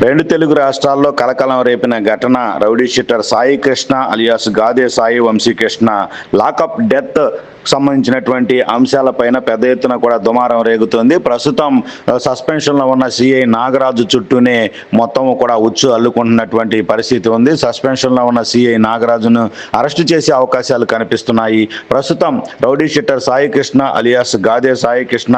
రెండు తెలుగు రాష్ట్రాల్లో కలకలం రేపిన ఘటన rowdy sheeter Sai Krishna alias Gade Sai Vamsikrishna lockup death సంబంధించినటువంటి అంశాలపైన పెద్ద ఎత్తున కూడా దుమారం రేగుతోంది. ప్రస్తుతం సస్పెన్షన్లో ఉన్న సిఐ నాగరాజు చుట్టూనే మొత్తం కూడా ఉచ్చు అల్లుకుంటున్నటువంటి పరిస్థితి ఉంది. సస్పెన్షన్లో ఉన్న సిఐ నాగరాజును అరెస్టు చేసే అవకాశాలు కనిపిస్తున్నాయి. ప్రస్తుతం rowdy sheeter Sai Krishna alias Gade Sai Krishna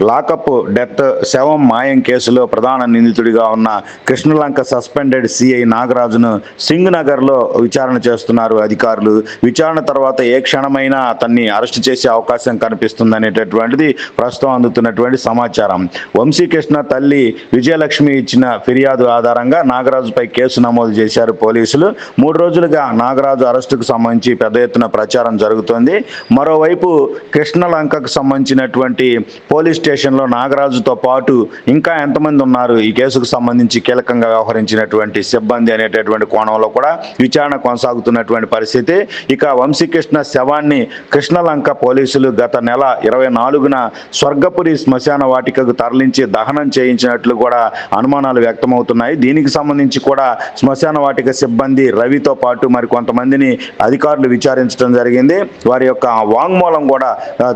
lockup death శవం మాయం కేసులో ప్రధాన నిందితుడిగా ఉన్న కృష్ణలంక సస్పెండెడ్ సిఐ నాగరాజును సింగ్ నగర్లో విచారణ చేస్తున్నారు అధికారులు. విచారణ తర్వాత ఏ క్షణమైనా అతన్ని అరెస్టు చేసే అవకాశం కనిపిస్తుందనేటటువంటిది ప్రస్తుతం అందుతున్నటువంటి సమాచారం. వంశీకృష్ణ తల్లి విజయలక్ష్మి ఇచ్చిన ఫిర్యాదు ఆధారంగా నాగరాజుపై కేసు నమోదు చేశారు పోలీసులు. 3 రోజులుగా నాగరాజు అరెస్టుకు సంబంధించి పెద్ద ఎత్తున ప్రచారం జరుగుతోంది. మరోవైపు కృష్ణలంకకు సంబంధించినటువంటి పోలీస్ స్టేషన్లో నాగరాజుతో పాటు ఇంకా ఎంతమంది ఉన్నారు ఈ కేసుకు సంబంధించి కీలకంగా వ్యవహరించినటువంటి సిబ్బంది అనేటటువంటి కోణంలో కూడా విచారణ కొనసాగుతున్నటువంటి పరిస్థితి. ఇక వంశీకృష్ణ శవాన్ని కృష్ణలంక పోలీసులు గత నెల 24న స్వర్గపురి శ్మశాన వాటికకు తరలించి దహనం చేయించినట్లు కూడా అనుమానాలు వ్యక్తమవుతున్నాయి. దీనికి సంబంధించి కూడా శ్మశాన వాటిక సిబ్బంది రవితో పాటు మరి కొంతమందిని అధికారులు విచారించడం జరిగింది. వారి యొక్క వాంగ్మూలం కూడా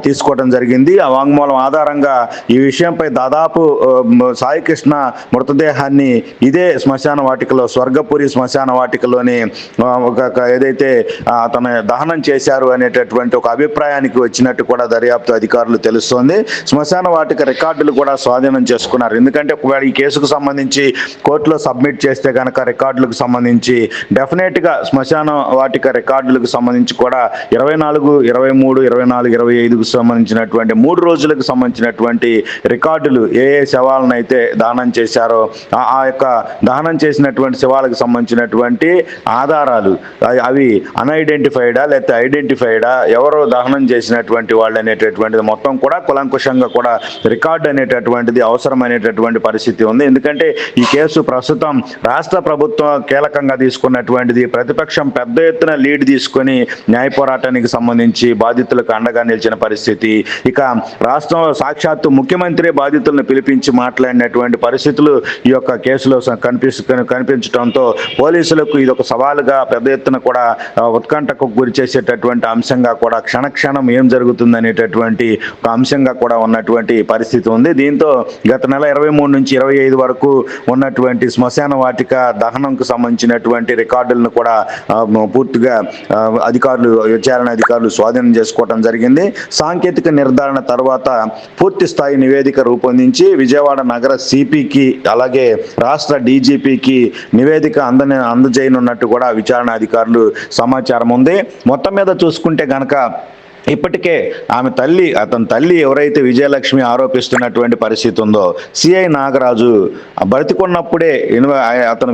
తీసుకోవడం జరిగింది. ఆ వాంగ్మూలం ఆధారంగా ఈ విషయంపై దాదాపు సాయి కృష్ణ మృతదేహాన్ని ఇదే శ్మశాన వాటికలో స్వర్గపురి శ్మశాన వాటికలోని ఏదైతే అతను దహనం చేశారు అనేటటువంటి ఒక అభిప్రాయానికి వచ్చినట్టు కూడా దర్యాప్తు అధికారులు తెలుస్తోంది. శ్మశాన వాటిక రికార్డులు కూడా స్వాధీనం చేసుకున్నారు. ఎందుకంటే ఒకవేళ ఈ కేసుకు సంబంధించి కోర్టులో సబ్మిట్ చేస్తే కనుక రికార్డులకు సంబంధించి డెఫినెట్గా శ్మశాన వాటిక రికార్డులకు సంబంధించి కూడా 24, 23, 24, 25కు సంబంధించినటువంటి 3 రోజులకు సంబంధించినటువంటి రికార్డులు ఏ శవాలను అయితే దహనం చేశారో ఆ యొక్క దహనం చేసినటువంటి శవాలకు సంబంధించినటువంటి ఆధారాలు అవి అన్ఐడెంటిఫైడా లేకపోతే ఐడెంటిఫైడా, ఎవరో దహనం చేసినటువంటి వాళ్ళు అనేటటువంటిది మొత్తం కూడా కులంకుశంగా కూడా రికార్డు అనేటటువంటిది అవసరమైనటువంటి పరిస్థితి ఉంది. ఎందుకంటే ఈ కేసు ప్రస్తుతం రాష్ట్ర ప్రభుత్వం కీలకంగా తీసుకున్నటువంటిది. ప్రతిపక్షం పెద్ద ఎత్తున లీడ్ తీసుకొని న్యాయ పోరాటానికి సంబంధించి బాధితులకు అండగా నిలిచిన పరిస్థితి. ఇక రాష్ట్రంలో సాక్షాత్తు ముఖ్యమంత్రి బాధితులను పిలిపించి మాట్లాడినటువంటి పరిస్థితులు ఈ యొక్క కేసులో కనిపించడంతో పోలీసులకు ఇది ఒక సవాలుగా పెద్ద ఎత్తున కూడా ఉత్కంఠకు గురి చేసేటటువంటి అంశంగా కూడా క్షణక్షణం ఏం జరుగుతుంది అనేటటువంటి ఒక అంశంగా కూడా ఉన్నటువంటి పరిస్థితి ఉంది. దీంతో గత నెల 23 నుంచి 25 వరకు ఉన్నటువంటి శ్మశాన వాటిక దహనంకు సంబంధించినటువంటి రికార్డులను కూడా పూర్తిగా విచారణ అధికారులు స్వాధీనం చేసుకోవడం జరిగింది. సాంకేతిక నిర్ధారణ తర్వాత పూర్తి స్థాయి నివేదిక రూపొందించి విజయవాడ నగర సిపికి అలాగే రాష్ట్ర డీజీపీకి నివేదిక అందజేయనున్నట్టు కూడా విచారణ అధికారులు సమాచారం ఉంది. మొత్తం మీద చూసుకుంటే గనక ఇప్పటికే అతని తల్లి ఎవరైతే విజయలక్ష్మి ఆరోపిస్తున్నటువంటి పరిస్థితి ఉందో, సిఐ నాగరాజు బ్రతికున్నప్పుడే అతను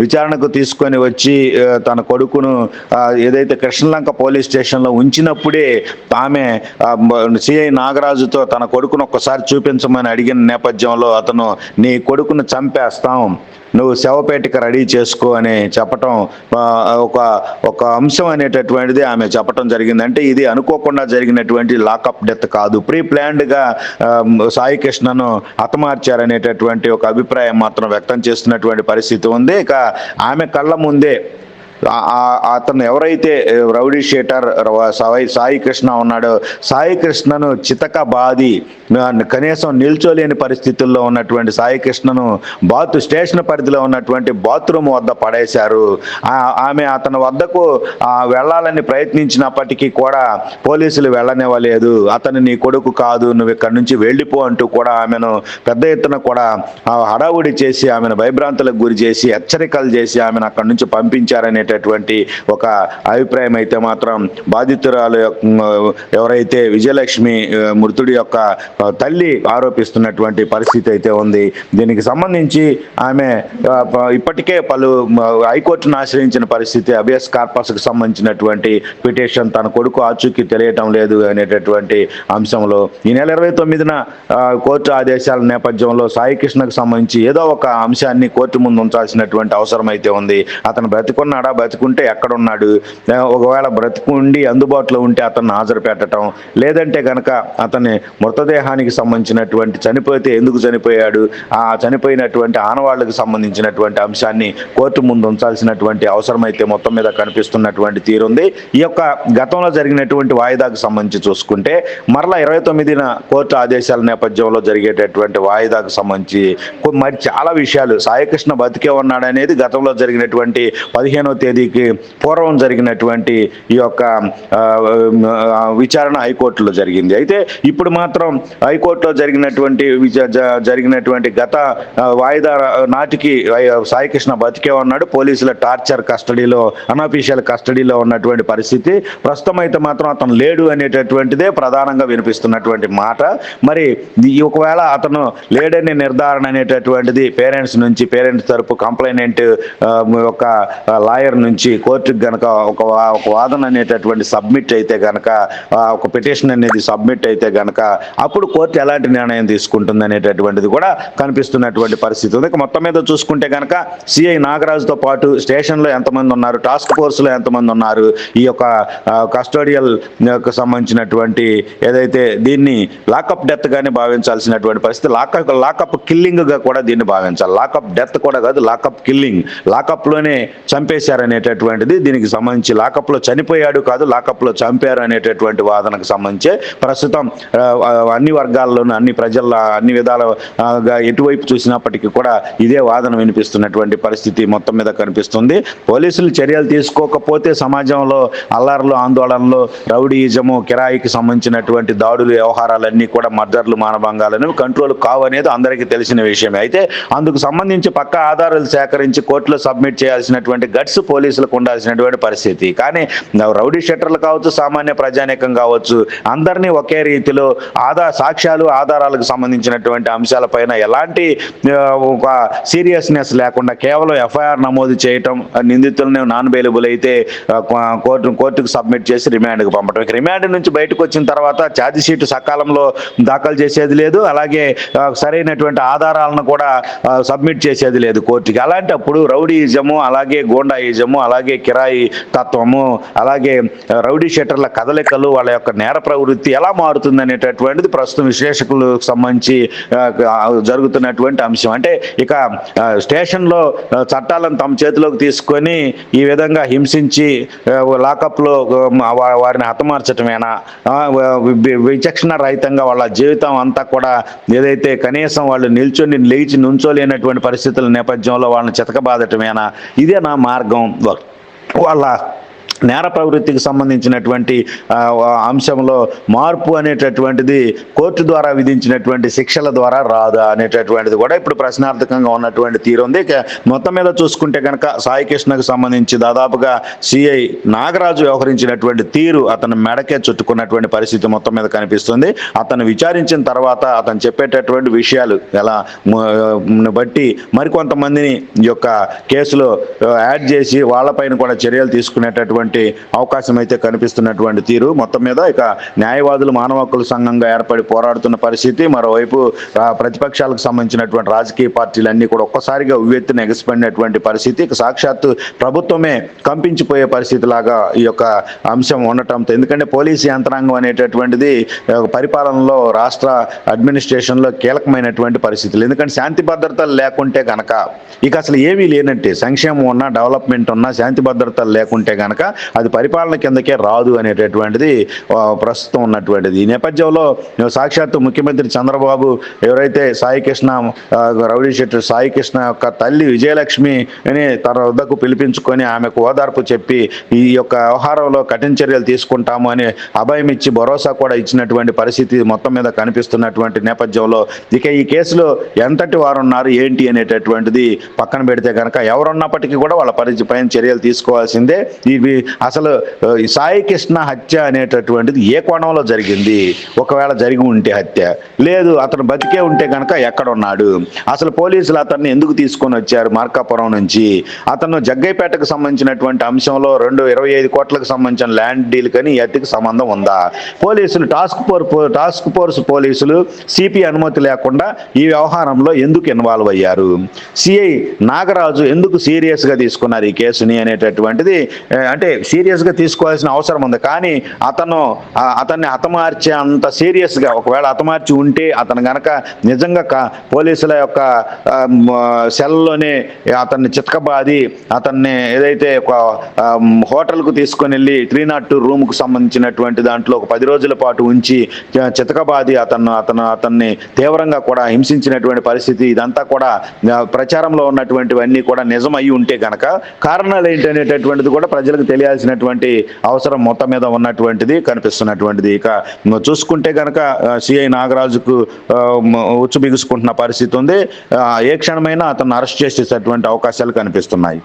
విచారణకు తీసుకొని వచ్చి తన కొడుకును ఏదైతే కృష్ణలంక పోలీస్ స్టేషన్లో ఉంచినప్పుడే ఆమె సిఐ నాగరాజుతో తన కొడుకును ఒక్కసారి చూపించమని అడిగిన నేపథ్యంలో అతను నీ కొడుకును చంపేస్తాం, నువ్వు శవపేటిక రెడీ చేసుకో అని చెప్పటం ఒక అంశం అనేటటువంటిది ఆమె చెప్పటం జరిగింది. అంటే ఇది అనుకోకుండా జరిగినటువంటి లాకప్ డెత్ కాదు, ప్రీ ప్లాన్డ్గా సాయి కృష్ణను హతమార్చారనేటటువంటి ఒక అభిప్రాయం మాత్రం వ్యక్తం చేస్తున్నటువంటి పరిస్థితి ఉంది. ఇక ఆమె కళ్ళ ముందే అతను ఎవరైతే రౌడీ షీటర్ సాయి కృష్ణ ఉన్నాడో సాయి కృష్ణను చితక బాది కనీసం నిల్చోలేని పరిస్థితుల్లో ఉన్నటువంటి సాయి కృష్ణను స్టేషన్ పరిధిలో ఉన్నటువంటి బాత్రూమ్ వద్ద పడేశారు. ఆమె అతని వద్దకు వెళ్ళాలని ప్రయత్నించినప్పటికీ కూడా పోలీసులు వెళ్ళనివ్వలేదు. అతను నీ కొడుకు కాదు, నువ్వు ఇక్కడి నుంచి వెళ్ళిపో అంటూ కూడా ఆమెను పెద్ద ఎత్తున కూడా హడావుడి చేసి ఆమెను భయభ్రాంతులకు గురి చేసి హెచ్చరికలు చేసి ఆమెను అక్కడి నుంచి పంపించారనేటటువంటి ఒక అభిప్రాయం అయితే మాత్రం బాధితురాలు ఎవరైతే విజయలక్ష్మి మృతుడి యొక్క తల్లి ఆరోపిస్తున్నటువంటి పరిస్థితి అయితే ఉంది. దీనికి సంబంధించి ఆమె ఇప్పటికే పలు హైకోర్టును ఆశ్రయించిన పరిస్థితి. అబియస్ కార్పస్కు సంబంధించినటువంటి పిటిషన్ తన కొడుకు ఆచూకీ తెలియటం లేదు అనేటటువంటి అంశంలో ఈ నెల 29న కోర్టు ఆదేశాల నేపథ్యంలో సాయి కృష్ణకు సంబంధించి ఏదో ఒక అంశాన్ని కోర్టు ముందు ఉంచాల్సినటువంటి అవసరం అయితే ఉంది. అతను బ్రతికున్నాడా బతికుంటే ఎక్కడున్నాడు, ఒకవేళ బ్రతికుండి అందుబాటులో ఉంటే అతన్ని హాజరు పెట్టడం, లేదంటే కనుక అతని మృతదేహానికి సంబంధించినటువంటి చనిపోతే ఎందుకు చనిపోయాడు, ఆ చనిపోయినటువంటి ఆనవాళ్లకు సంబంధించినటువంటి అంశాన్ని కోర్టు ముందు ఉంచాల్సినటువంటి అవసరం అయితే మొత్తం మీద కనిపిస్తున్నటువంటి తీరుంది. ఈ యొక్క గతంలో జరిగినటువంటి వాయిదాకు సంబంధించి చూసుకుంటే మరలా 29న కోర్టు ఆదేశాల నేపథ్యంలో జరిగేటటువంటి వాయిదాకు సంబంధించి మరి చాలా విషయాలు, సాయికృష్ణ బతికే ఉన్నాడు అనేది గతంలో జరిగినటువంటి 15వ తేదీకి పూర్వం జరిగినటువంటి ఈ యొక్క విచారణ హైకోర్టులో జరిగింది. అయితే ఇప్పుడు మాత్రం హైకోర్టులో జరిగినటువంటి గత వాయిదా నాటికి సాయికృష్ణ బతికే ఉన్నాడు, పోలీసుల టార్చర్ కస్టడీలో, అన్అఫీషియల్ కస్టడీలో ఉన్నటువంటి పరిస్థితి. ప్రస్తుతం అయితే మాత్రం అతను లేడు అనేటటువంటిదే ప్రధానంగా వినిపిస్తున్నటువంటి మాట. మరి ఒకవేళ అతను లేడని నిర్ధారణ అనేటటువంటిది పేరెంట్స్ తరపు కంప్లైనెంట్ ఒక లాయర్ నుంచి కోర్టుకు గనక ఒక వాదన అనేటటువంటి సబ్మిట్ అయితే గనక, ఒక పిటిషన్ అనేది సబ్మిట్ అయితే గనక అప్పుడు కోర్టు ఎలాంటి నిర్ణయం తీసుకుంటుంది అనేటటువంటిది కూడా కనిపిస్తున్నటువంటి పరిస్థితి ఉంది. మొత్తం మీద చూసుకుంటే కనుక సిఐ నాగరాజుతో పాటు స్టేషన్లో ఎంతమంది ఉన్నారు, టాస్క్ ఫోర్స్లో ఎంతమంది ఉన్నారు, ఈ యొక్క కస్టోడియల్ సంబంధించినటువంటి ఏదైతే దీన్ని లాకప్ డెత్ గానే భావించాల్సినటువంటి పరిస్థితి, లాకప్ కిల్లింగ్ గా కూడా దీన్ని భావించాలి. లాకప్ డెత్ కూడా కాదు, లాకప్ కిల్లింగ్, లాకప్ లోనే చంపేశారనేటటువంటిది దీనికి సంబంధించి, లాకప్ లో చనిపోయాడు కాదు, లాకప్ లో చంపారు అనేటటువంటి వాదనకు సంబంధించి ప్రస్తుతం అన్ని వర్గాల్లోనూ, అన్ని ప్రజల్లో, అన్ని విధాలుగా ఎటువైపు చూసినప్పటికీ కూడా ఇదే వాదన వినిపిస్తున్నటువంటి పరిస్థితి మొత్తం మీద కనిపిస్తుంది. పోలీసులు చర్యలు తీసుకోకపోతే సమాజంలో అల్లర్లు, ఆందోళనలు, రౌడీయిజము, కిరాయికి సంబంధించినటువంటి దాడులు, వ్యవహారాలన్నీ కూడా మర్డర్లు, మానభంగాలు అనేవి కంట్రోల్ కావు అనేది అందరికీ తెలిసిన విషయమే. అయితే అందుకు సంబంధించి పక్కా ఆధారాలు సేకరించి కోర్టులో సబ్మిట్ చేయాల్సినటువంటి గట్స్ పోలీసులకు ఉండాల్సినటువంటి పరిస్థితి. కానీ రౌడీ షెటర్లు కావచ్చు, సామాన్య ప్రజానీకం కావచ్చు, అందరినీ ఒకే రీతిలో సాక్ష్యాలు, ఆధారాలకు సంబంధించినటువంటి అంశాలపైన ఎలాంటి ఒక సీరియస్నెస్ లేకుండా కేవలం ఎఫ్ఐఆర్ నమోదు చేయటం, నిందితులను నాన్ బెయిలబుల్ అయితే కోర్టుకు సబ్మిట్ చేసి రిమాండ్కి పంపడం. రిమాండ్ నుంచి బయటకు వచ్చిన తర్వాత ఛార్జ్ షీట్ సకాలంలో దాఖలు చేసేది లేదు, అలాగే సరైనటువంటి ఆధారాలను కూడా సబ్మిట్ చేసేది లేదు కోర్టుకి. అలాంటప్పుడు రౌడీయిజము, అలాగే గోండాయిజము, అలాగే కిరాయి తత్వము, అలాగే రౌడీ షెటర్ల కదలికలు, వాళ్ళ యొక్క నేర ప్రవృత్తి ఎలా మారుతుంది అనేటటువంటిది ప్రస్తుతం విశ్లేషకులకు సంబంధించి జరుగుతున్నటువంటి అంశం. అంటే ఇక స్టేషన్లో చట్టాలను తమ చేతిలోకి తీసుకొని ఈ విధంగా హింసించి లాకప్లో వారిని హతమార్చటమేనా, విచక్షణ రహితంగా వాళ్ళ జీవితం అంతా కూడా ఏదైతే కనీసం వాళ్ళు లేచి నుంచోలేనటువంటి పరిస్థితుల నేపథ్యంలో వాళ్ళని చితకబాదటమేనా, ఇదే నా మార్గం, వాళ్ళ నేర ప్రవృత్తికి సంబంధించినటువంటి అంశంలో మార్పు అనేటటువంటిది కోర్టు ద్వారా విధించినటువంటి శిక్షల ద్వారా రాదా అనేటటువంటిది కూడా ఇప్పుడు ప్రశ్నార్థకంగా ఉన్నటువంటి తీరు ఉంది. మొత్తం మీద చూసుకుంటే కనుక సాయికృష్ణకు సంబంధించి దాదాపుగా సిఐ నాగరాజు వ్యవహరించినటువంటి తీరు అతను మెడకే చుట్టుకున్నటువంటి పరిస్థితి మొత్తం మీద కనిపిస్తుంది. అతను విచారించిన తర్వాత అతను చెప్పేటటువంటి విషయాలు ఎలా బట్టి మరికొంతమందిని ఈ యొక్క కేసులో యాడ్ చేసి వాళ్ళపైన కూడా చర్యలు తీసుకునేటటువంటి అవకాశం అయితే కనిపిస్తున్నటువంటి తీరు. మొత్తం మీద ఇక న్యాయవాదులు మానవ హక్కుల సంఘంగా ఏర్పడి పోరాడుతున్న పరిస్థితి, మరోవైపు ప్రతిపక్షాలకు సంబంధించినటువంటి రాజకీయ పార్టీలన్నీ కూడా ఒక్కసారిగా ఉవ్వెత్తున ఎగసిపడినటువంటి పరిస్థితి, ఇక సాక్షాత్తు ప్రభుత్వమే కంపించిపోయే పరిస్థితి లాగా ఈ యొక్క అంశం ఉండటంతో, ఎందుకంటే పోలీసు యంత్రాంగం అనేటటువంటిది పరిపాలనలో, రాష్ట్ర అడ్మినిస్ట్రేషన్లో కీలకమైనటువంటి పరిస్థితులు. ఎందుకంటే శాంతి భద్రతలు లేకుంటే కనుక ఇక అసలు ఏమీ లేనట్టే, సంక్షేమం ఉన్నా, డెవలప్మెంట్ ఉన్నా, శాంతి భద్రతలు లేకుంటే కనుక అది పరిపాలన కిందకే రాదు అనేటటువంటిది ప్రస్తుతం ఉన్నటువంటిది. ఈ నేపథ్యంలో సాక్షాత్తు ముఖ్యమంత్రి చంద్రబాబు ఎవరైతే సాయికృష్ణ, రౌడీ షెట్టర్ సాయికృష్ణ యొక్క తల్లి విజయలక్ష్మి అని తన వద్దకు పిలిపించుకొని ఆమెకు ఓదార్పు చెప్పి ఈ యొక్క వ్యవహారంలో కఠిన చర్యలు తీసుకుంటాము అని అభయం ఇచ్చి భరోసా కూడా ఇచ్చినటువంటి పరిస్థితి మొత్తం మీద కనిపిస్తున్నటువంటి నేపథ్యంలో ఇక ఈ కేసులో ఎంతటి వారు ఉన్నారు ఏంటి అనేటటువంటిది పక్కన పెడితే కనుక ఎవరున్నప్పటికీ కూడా వాళ్ళ పైన చర్యలు తీసుకోవాల్సిందే. ఈ అసలు ఈ సాయి కృష్ణ హత్య అనేటటువంటిది ఏ కోణంలో జరిగింది? ఒకవేళ జరిగి ఉంటే హత్య లేదు, అతను బతికే ఉంటే కనుక ఎక్కడ ఉన్నాడు? అసలు పోలీసులు అతన్ని ఎందుకు తీసుకొని వచ్చారు మార్కాపురం నుంచి? అతను జగ్గైపేటకు సంబంధించినటువంటి అంశంలో 25 కోట్లకు సంబంధించిన ల్యాండ్ డీల్ కని ఈ హత్యకు సంబంధం ఉందా? పోలీసులు టాస్క్ ఫోర్స్ పోలీసులు సిపి అనుమతి లేకుండా ఈ వ్యవహారంలో ఎందుకు ఇన్వాల్వ్ అయ్యారు? సిఐ నాగరాజు ఎందుకు సీరియస్గా తీసుకున్నారు ఈ కేసుని అనేటటువంటిది, అంటే సీరియస్గా తీసుకోవాల్సిన అవసరం ఉంది. కానీ అతన్ని హతమార్చే అంత సీరియస్గా ఒకవేళ హతమార్చి ఉంటే అతను గనక నిజంగా పోలీసుల యొక్క సెల్లోనే అతన్ని చితకబాది అతన్ని ఏదైతే ఒక హోటల్కు తీసుకొని వెళ్ళి 302 రూమ్కు సంబంధించినటువంటి దాంట్లో ఒక 10 రోజుల పాటు ఉంచి చితకబాది అతన్ని తీవ్రంగా కూడా హింసించినటువంటి పరిస్థితి, ఇదంతా కూడా ప్రచారంలో ఉన్నటువంటివన్నీ కూడా నిజం అయి ఉంటే గనక కారణాలు ఏంటనేటటువంటిది కూడా ప్రజలకు తెలియాల్సినటువంటి అవసరం మొత్తం మీద ఉన్నటువంటిది కనిపిస్తున్నటువంటిది. ఇక చూసుకుంటే గనక సిఐ నాగరాజుకు ఉచ్చు బిగుసుకుంటున్న పరిస్థితి ఉంది. ఏ క్షణమైనా అతన్ని అరెస్ట్ చేసేటటువంటి అవకాశాలు కనిపిస్తున్నాయి.